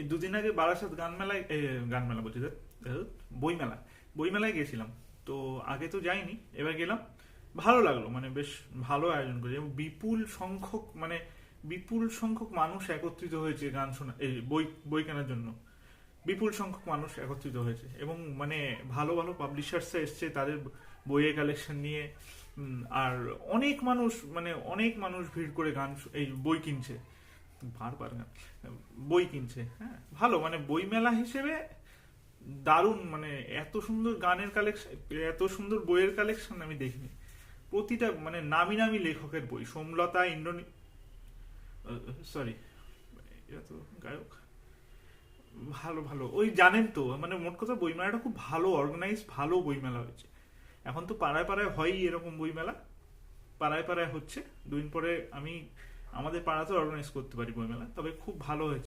এই দুদিন আগে বারাসাত গান মেলা বলছি ধ্যাৎ, বইমেলা বইমেলায় গেছিলাম। তো আগে তো যাইনি, এবার গেলাম। ভালো লাগলো, মানে বেশ ভালো আয়োজন করেছে এবং বিপুল সংখ্যক মানুষ একত্রিত হয়েছে গান শোনা, এই বই বই কেনার জন্য। বিপুল সংখ্যক মানুষ একত্রিত হয়েছে এবং মানে ভালো ভালো পাবলিশার্স এসছে তাদের বইয়ের কালেকশন নিয়ে। আর অনেক মানুষ ভিড় করে এই বই কিনছে, বারবার গান, বই কিনছে। হ্যাঁ, ভালো, মানে বই মেলা হিসেবে দারুণ। মানে এত সুন্দর গানের কালেকশন, এত সুন্দর বইয়ের কালেকশন আমি দেখিনি। প্রতিটা মানে নামি নামি লেখকের বই, সোমলতা সরি, এরা তো গায়ক। ভালো ভালো, ওই জানেন তো, মানে মোট কথা বইমেলাটা খুব ভালো অর্গানাইজ, ভালো বইমেলা হয়েছে। এখন তো পাড়ায় পাড়ায় হয়ই এরকম বইমেলা, পাড়ায় পাড়ায় হচ্ছে। দুদিন পরে আমি আমাদের পাড়াতে অর্গানাইজ করতে পারি বইমেলা, তবে খুব ভালো হয়েছে।